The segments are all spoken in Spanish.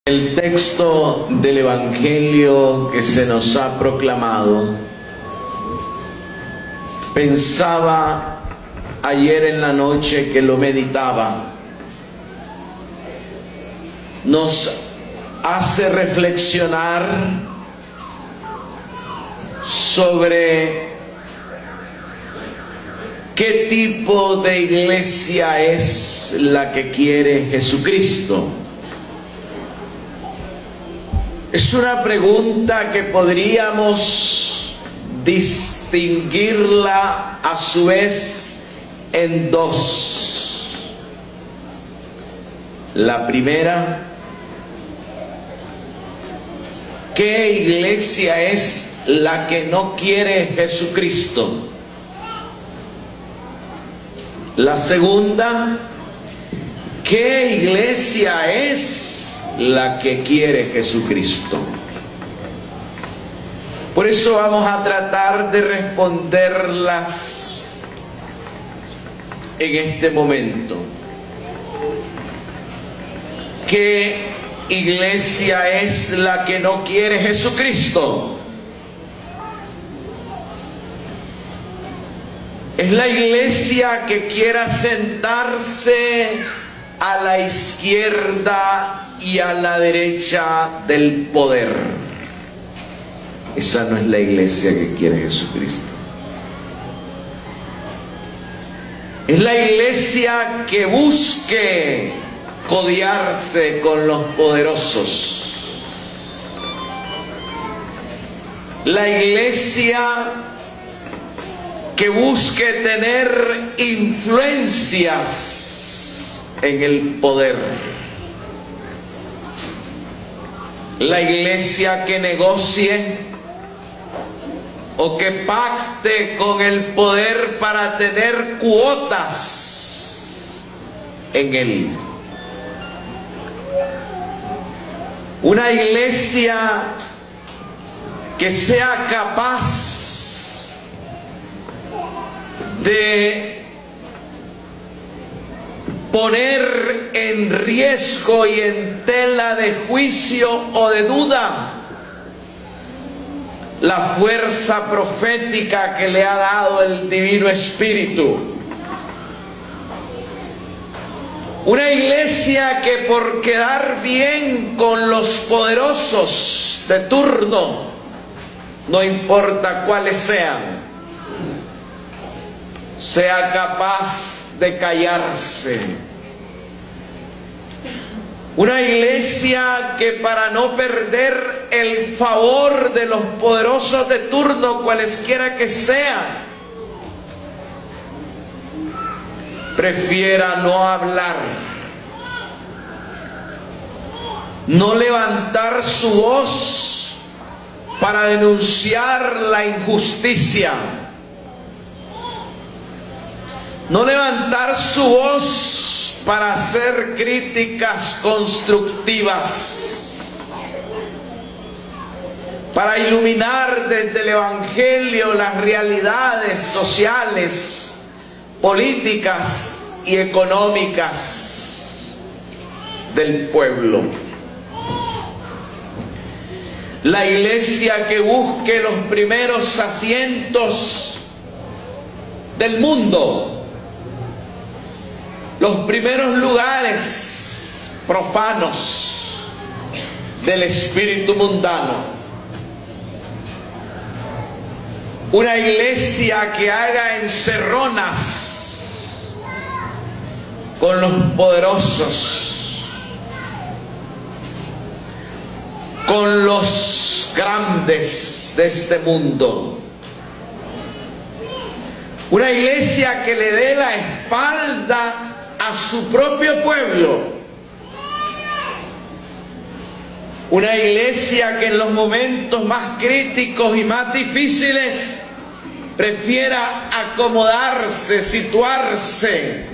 El texto del Evangelio que se nos ha proclamado, pensaba ayer en la noche que lo meditaba, nos hace reflexionar sobre qué tipo de iglesia es la que quiere Jesucristo. Es una pregunta que podríamos distinguirla a su vez en dos. La primera, ¿qué iglesia es la que no quiere Jesucristo? La segunda, ¿qué iglesia es la que quiere Jesucristo? Por eso vamos a tratar de responderlas en este momento. ¿Qué iglesia es la que no quiere Jesucristo? Es la iglesia que quiera sentarse a la izquierda y a la derecha del poder. Esa no es la iglesia que quiere Jesucristo. Es la iglesia que busque codearse con los poderosos. La iglesia que busque tener influencias en el poder. La iglesia que negocie o que pacte con el poder para tener cuotas en él. Una iglesia que sea capaz de poner en riesgo y en tela de juicio o de duda la fuerza profética que le ha dado el Divino Espíritu. Una iglesia que por quedar bien con los poderosos de turno, no importa cuáles sean, sea capaz de callarse. Una iglesia que para no perder el favor de los poderosos de turno, cualesquiera que sean, prefiera no hablar, no levantar su voz para denunciar la injusticia, no levantar su voz para hacer críticas constructivas, para iluminar desde el Evangelio las realidades sociales, políticas y económicas del pueblo. La iglesia que busque los primeros asientos del mundo, los primeros lugares profanos del espíritu mundano. Una iglesia que haga encerronas con los poderosos, con los grandes de este mundo. Una iglesia que le dé la espalda a su propio pueblo. Una iglesia que en los momentos más críticos y más difíciles prefiera acomodarse, situarse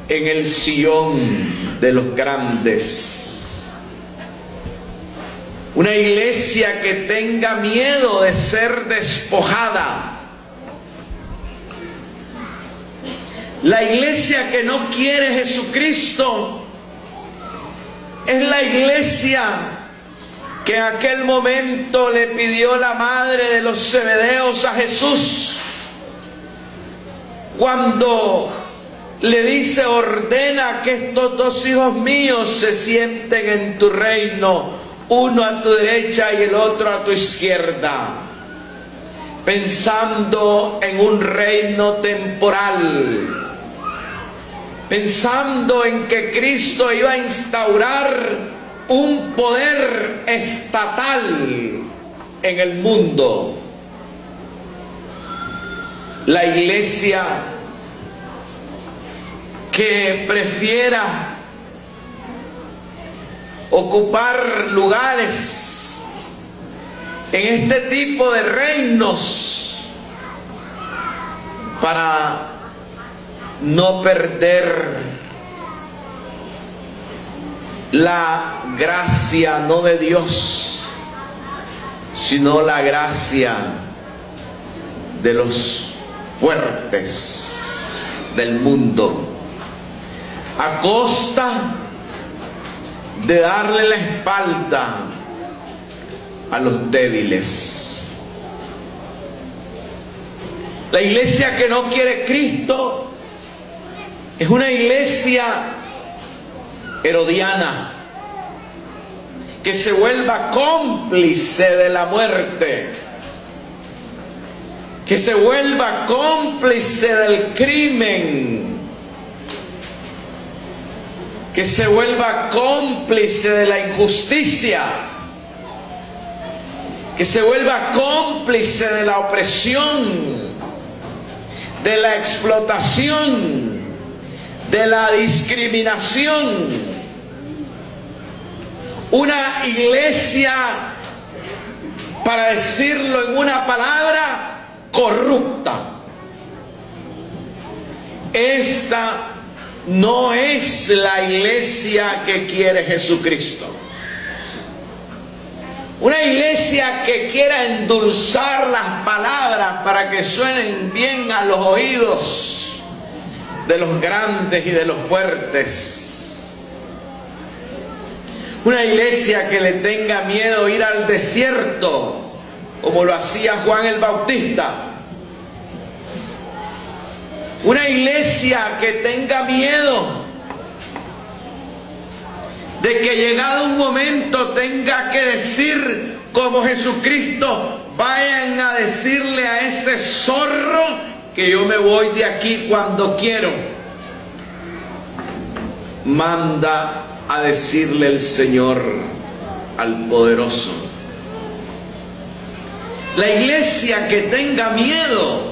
en el sillón de los grandes. Una iglesia que tenga miedo de ser despojada. La iglesia que no quiere Jesucristo Es la iglesia que en aquel momento le pidió la madre de los Zebedeos a Jesús, cuando le dice: ordena que estos dos hijos míos se sienten en tu reino, uno a tu derecha y el otro a tu izquierda, pensando en un reino temporal, pensando en que Cristo iba a instaurar un poder estatal en el mundo. La iglesia que prefiera ocupar lugares en este tipo de reinos para no perder la gracia, no de Dios, sino la gracia de los fuertes del mundo, a costa de darle la espalda a los débiles. La iglesia que no quiere Cristo es una iglesia herodiana, que se vuelva cómplice de la muerte, que se vuelva cómplice del crimen, que se vuelva cómplice de la injusticia, que se vuelva cómplice de la opresión, de la explotación, de la discriminación. Una iglesia, para decirlo en una palabra, corrupta. Esta no es la iglesia que quiere Jesucristo. Una iglesia que quiera endulzar las palabras para que suenen bien a los oídos de los grandes y de los fuertes. Una iglesia que le tenga miedo ir al desierto, como lo hacía Juan el Bautista. Una iglesia que tenga miedo de que llegado un momento tenga que decir como Jesucristo: vayan a decirle a ese zorro que yo me voy de aquí cuando quiero. Manda a decirle el Señor al poderoso. La iglesia que tenga miedo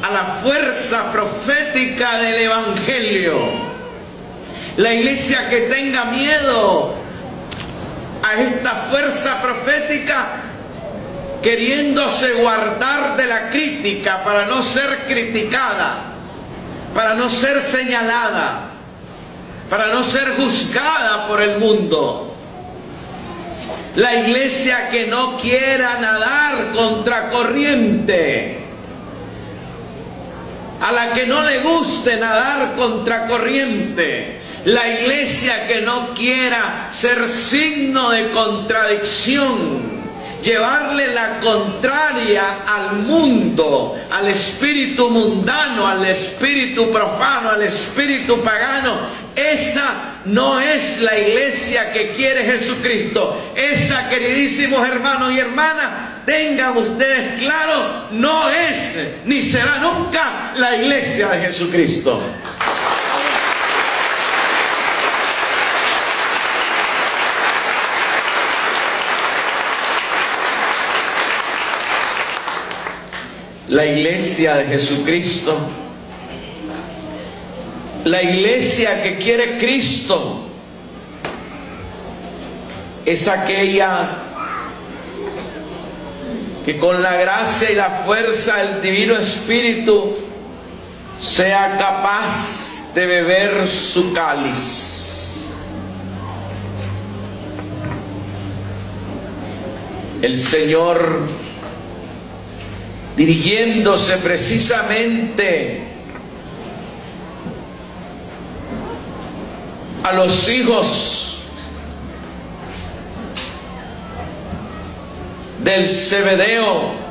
a la fuerza profética del Evangelio. La iglesia que tenga miedo a esta fuerza profética, queriéndose guardar de la crítica para no ser criticada, para no ser señalada, para no ser juzgada por el mundo. La iglesia que no quiera nadar contra corriente, a la que no le guste nadar contra corriente. La iglesia que no quiera ser signo de contradicción, llevarle la contraria al mundo, al espíritu mundano, al espíritu profano, al espíritu pagano. Esa no es la iglesia que quiere Jesucristo. Esa, queridísimos hermanos y hermanas, tengan ustedes claro, no es ni será nunca la iglesia de Jesucristo. La iglesia de Jesucristo, la iglesia que quiere Cristo, es aquella que con la gracia y la fuerza del Divino Espíritu sea capaz de beber su cáliz. El Señor, dirigiéndose precisamente a los hijos del Zebedeo,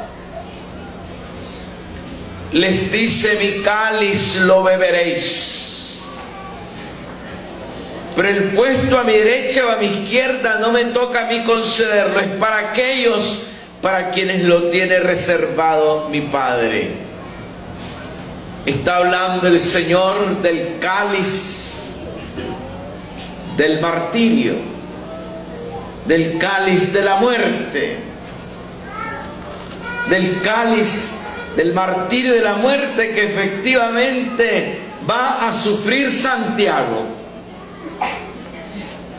les dice: mi cáliz lo beberéis, pero el puesto a mi derecha o a mi izquierda no me toca a mí concederlo, es para aquellos para quienes lo tiene reservado mi Padre. Está hablando el Señor del cáliz del martirio, del cáliz de la muerte, del cáliz del martirio de la muerte que efectivamente va a sufrir Santiago.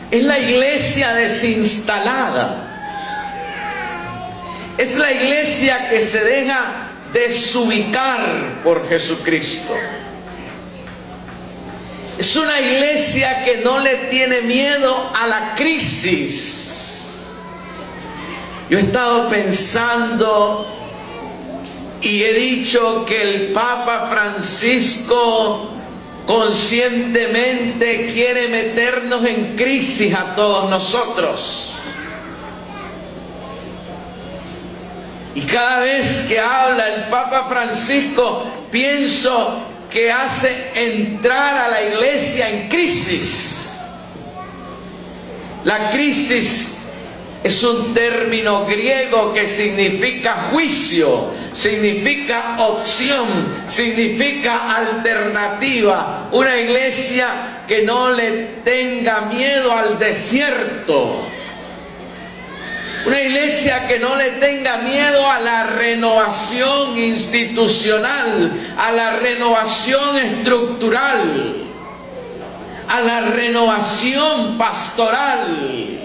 Es la iglesia desinstalada, es la iglesia que se deja desubicar por Jesucristo. Es una iglesia que no le tiene miedo a la crisis. Yo he estado pensando y he dicho que el Papa Francisco conscientemente quiere meternos en crisis a todos nosotros. Y cada vez que habla el Papa Francisco, pienso que hace entrar a la iglesia en crisis. La crisis es un término griego que significa juicio, significa opción, significa alternativa. Una iglesia que no le tenga miedo al desierto. Una iglesia que no le tenga miedo a la renovación institucional, a la renovación estructural, a la renovación pastoral,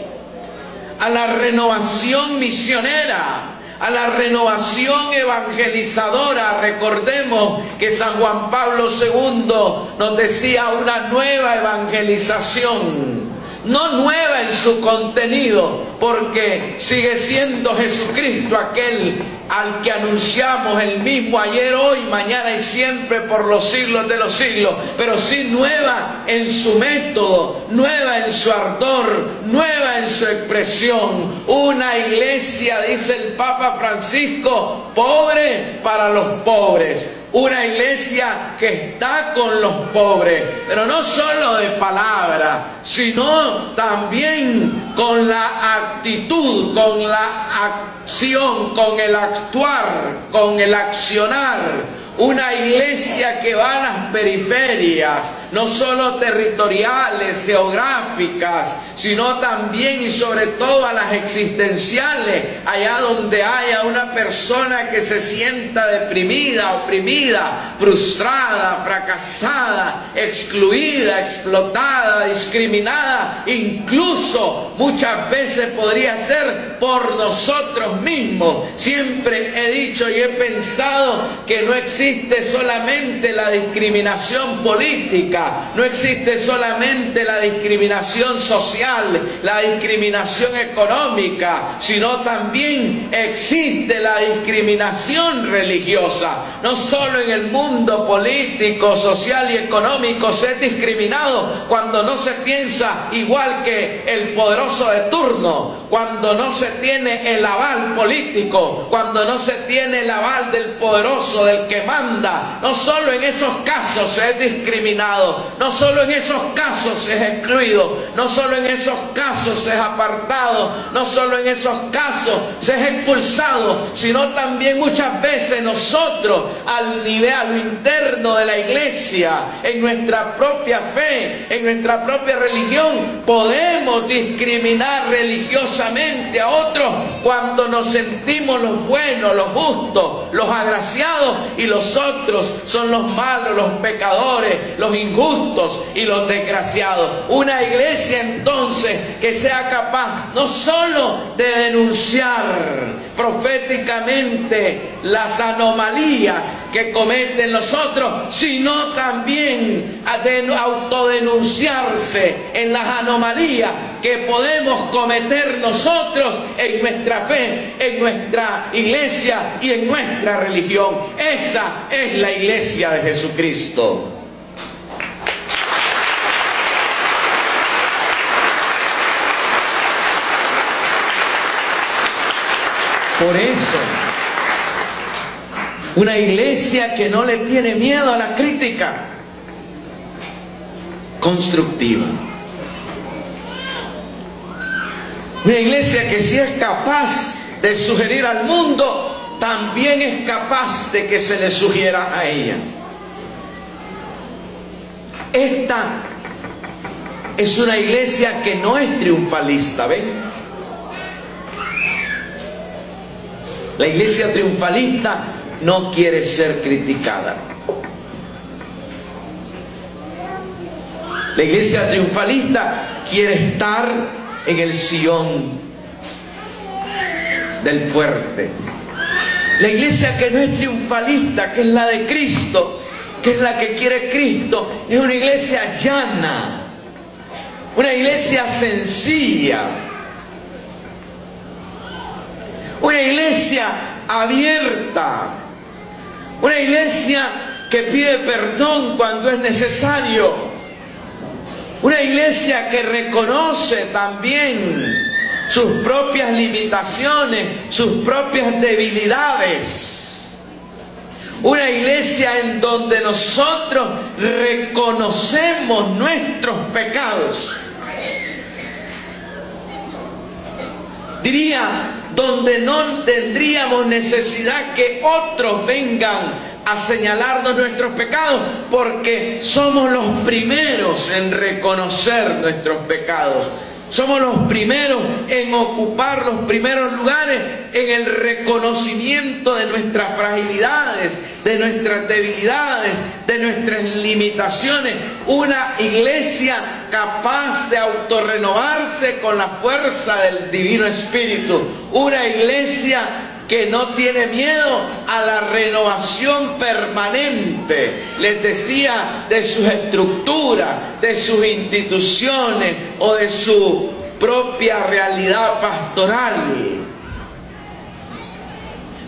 a la renovación misionera, a la renovación evangelizadora. Recordemos que San Juan Pablo II nos decía una nueva evangelización. No nueva en su contenido, porque sigue siendo Jesucristo aquel al que anunciamos, el mismo ayer, hoy, mañana y siempre por los siglos de los siglos, pero sí nueva en su método, nueva en su ardor, nueva en su expresión. Una iglesia, dice el Papa Francisco, pobre para los pobres. Una iglesia que está con los pobres, pero no solo de palabra, sino también con la actitud, con la acción, con el actuar, con el accionar. Una iglesia que va a las periferias, no solo territoriales, geográficas, sino también y sobre todo a las existenciales, allá donde haya una persona que se sienta deprimida, oprimida, frustrada, fracasada, excluida, explotada, discriminada, incluso muchas veces podría ser por nosotros mismos. Siempre he dicho y he pensado que no existe solamente la discriminación política, no existe solamente la discriminación social, la discriminación económica, sino también existe la discriminación religiosa. No solo en el mundo político, social y económico se es discriminado cuando no se piensa igual que el poderoso de turno, cuando no se tiene el aval político, cuando no se tiene el aval del poderoso, del que manda. No solo en esos casos se es discriminado, no solo en esos casos se es excluido, no solo en esos casos se es apartado, no solo en esos casos se es expulsado, sino también muchas veces nosotros al nivel, a lo interno de la iglesia, en nuestra propia fe, en nuestra propia religión, podemos discriminar religiosamente a otros cuando nos sentimos los buenos, los justos, los agraciados, y los otros son los malos, los pecadores, los injustos y los desgraciados. Una iglesia entonces que sea capaz no solo de denunciar proféticamente las anomalías que cometen los otros, sino también de autodenunciarse en las anomalías que podemos cometer nosotros en nuestra fe, en nuestra iglesia y en nuestra religión. Esa es la iglesia de Jesucristo. Por eso, una iglesia que no le tiene miedo a la crítica constructiva. Una iglesia que si es capaz de sugerir al mundo, también es capaz de que se le sugiera a ella. Esta es una iglesia que no es triunfalista, ¿ven? La iglesia triunfalista no quiere ser criticada. La iglesia triunfalista quiere estar en el sillón del fuerte. La iglesia que no es triunfalista, que es la de Cristo, que es la que quiere Cristo, es una iglesia llana, una iglesia sencilla, una iglesia abierta, una iglesia que pide perdón cuando es necesario, una iglesia que reconoce también sus propias limitaciones, sus propias debilidades, una iglesia en donde nosotros reconocemos nuestros pecados. Diría, donde no tendríamos necesidad que otros vengan a señalarnos nuestros pecados, porque somos los primeros en reconocer nuestros pecados. Somos los primeros en ocupar los primeros lugares en el reconocimiento de nuestras fragilidades, de nuestras debilidades, de nuestras limitaciones. Una iglesia capaz de autorrenovarse con la fuerza del Divino Espíritu. Una iglesia que no tiene miedo a la renovación permanente, les decía, de sus estructuras, de sus instituciones o de su propia realidad pastoral.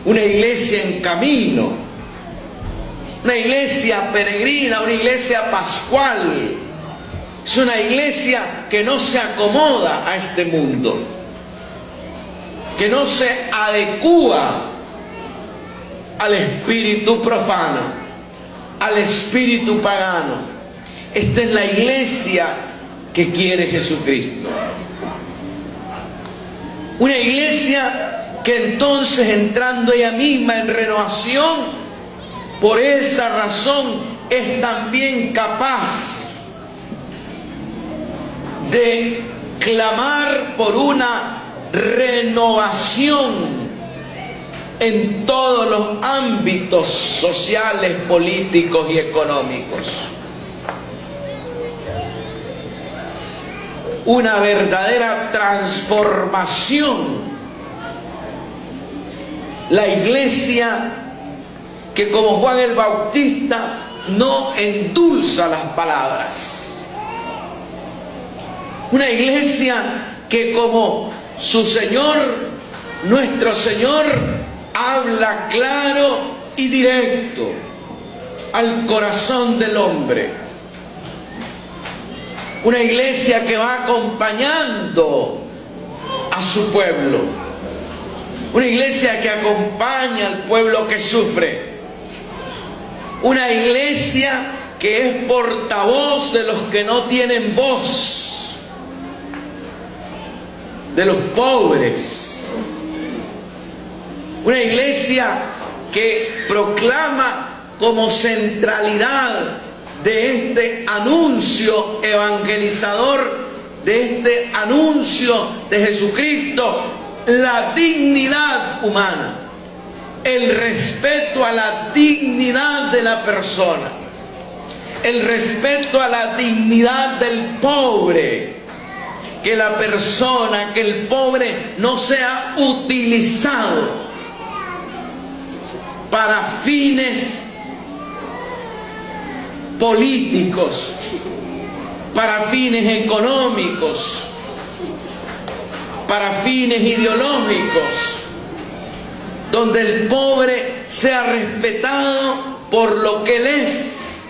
Una iglesia en camino, una iglesia peregrina, una iglesia pascual. Es una iglesia que no se acomoda a este mundo, que no se adecúa al espíritu profano, al espíritu pagano. Esta es la iglesia que quiere Jesucristo. Una iglesia que entonces, entrando ella misma en renovación, por esa razón es también capaz de clamar por una renovación en todos los ámbitos sociales, políticos y económicos. Una verdadera transformación. La iglesia que, como Juan el Bautista, no endulza las palabras. Una iglesia que, como su Señor, nuestro Señor, habla claro y directo al corazón del hombre. Una iglesia que va acompañando a su pueblo. Una iglesia que acompaña al pueblo que sufre. Una iglesia que es portavoz de los que no tienen voz, de los pobres. Una iglesia que proclama como centralidad de este anuncio evangelizador, de este anuncio de Jesucristo, la dignidad humana, el respeto a la dignidad de la persona, el respeto a la dignidad del pobre. Que la persona, que el pobre no sea utilizado para fines políticos, para fines económicos, para fines ideológicos, donde el pobre sea respetado por lo que él es,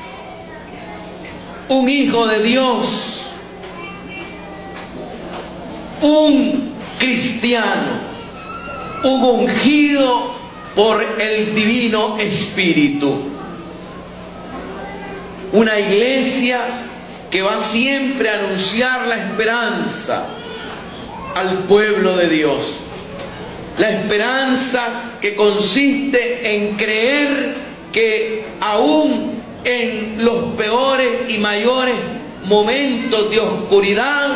un hijo de Dios, un cristiano, un ungido por el Divino Espíritu. Una iglesia que va siempre a anunciar la esperanza al pueblo de Dios. La esperanza que consiste en creer que aún en los peores y mayores momentos de oscuridad,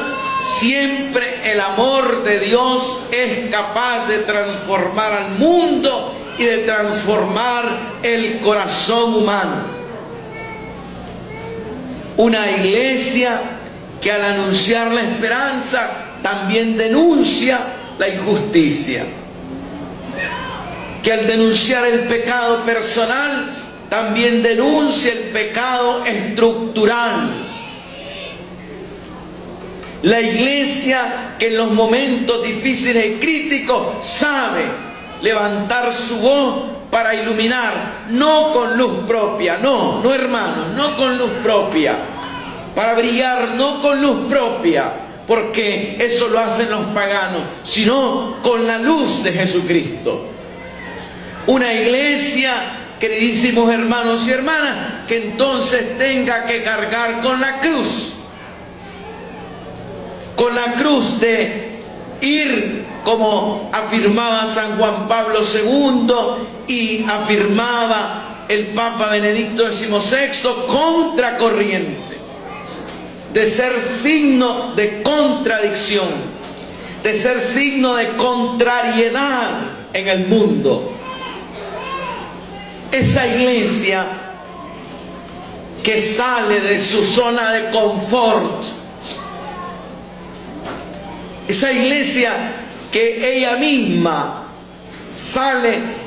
siempre el amor de Dios es capaz de transformar al mundo y de transformar el corazón humano. Una iglesia que al anunciar la esperanza también denuncia la injusticia. Que al denunciar el pecado personal también denuncia el pecado estructural. La iglesia que en los momentos difíciles y críticos sabe levantar su voz para iluminar, no con luz propia, no hermanos, no con luz propia, para brillar no con luz propia, porque eso lo hacen los paganos, sino con la luz de Jesucristo. Una iglesia, queridísimos hermanos y hermanas, que entonces tenga que cargar con la cruz de ir, como afirmaba San Juan Pablo II y afirmaba el Papa Benedicto XVI, contracorriente, de ser signo de contradicción, de ser signo de contrariedad en el mundo. Esa iglesia que sale de su zona de confort, esa iglesia que ella misma sale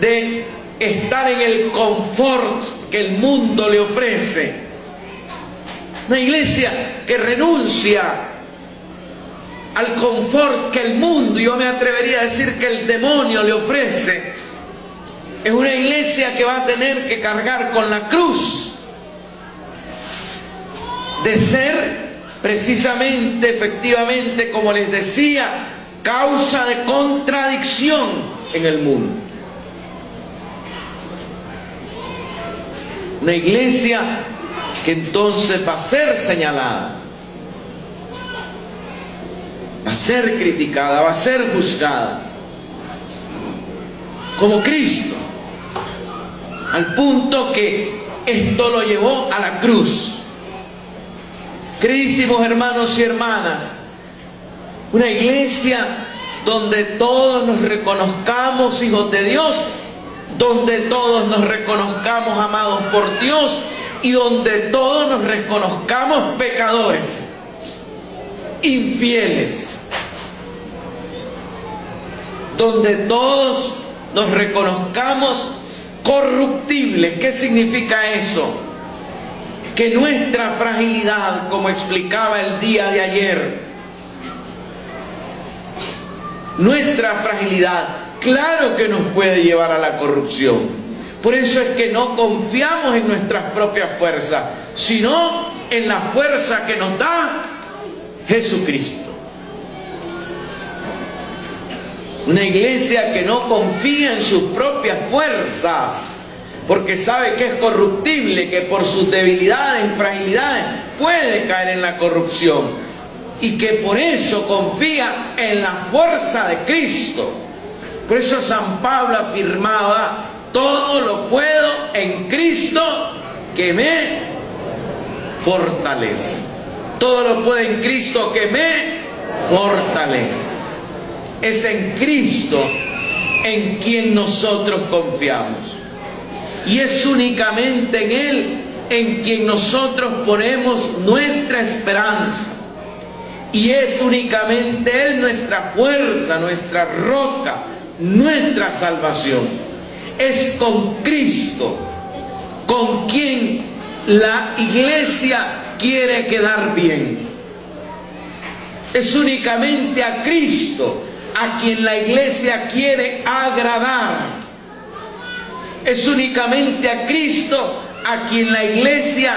de estar en el confort que el mundo le ofrece, una iglesia que renuncia al confort que el mundo, yo me atrevería a decir que el demonio le ofrece, es una iglesia que va a tener que cargar con la cruz de ser precisamente, efectivamente, como les decía, causa de contradicción en el mundo. Una iglesia que entonces va a ser señalada, va a ser criticada, va a ser juzgada, como Cristo, al punto que esto lo llevó a la cruz. Queridísimos hermanos y hermanas, una iglesia donde todos nos reconozcamos hijos de Dios, donde todos nos reconozcamos amados por Dios y donde todos nos reconozcamos pecadores, infieles, donde todos nos reconozcamos corruptibles. ¿Qué significa eso? Que nuestra fragilidad, como explicaba el día de ayer, nuestra fragilidad, claro que nos puede llevar a la corrupción. Por eso es que no confiamos en nuestras propias fuerzas, sino en la fuerza que nos da Jesucristo. Una iglesia que no confía en sus propias fuerzas, porque sabe que es corruptible, que por sus debilidades y fragilidades puede caer en la corrupción, y que por eso confía en la fuerza de Cristo. Por eso San Pablo afirmaba: todo lo puedo en Cristo que me fortalece. Todo lo puedo en Cristo que me fortalece. Es en Cristo en quien nosotros confiamos. Y es únicamente en Él en quien nosotros ponemos nuestra esperanza. Y es únicamente Él nuestra fuerza, nuestra roca, nuestra salvación. Es con Cristo con quien la iglesia quiere quedar bien. Es únicamente a Cristo a quien la iglesia quiere agradar. Es únicamente a Cristo a quien la iglesia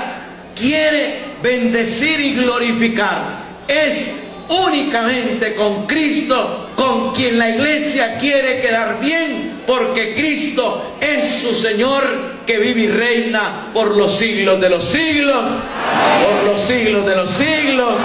quiere bendecir y glorificar. Es únicamente con Cristo con quien la iglesia quiere quedar bien, porque Cristo es su Señor, que vive y reina por los siglos de los siglos, por los siglos de los siglos.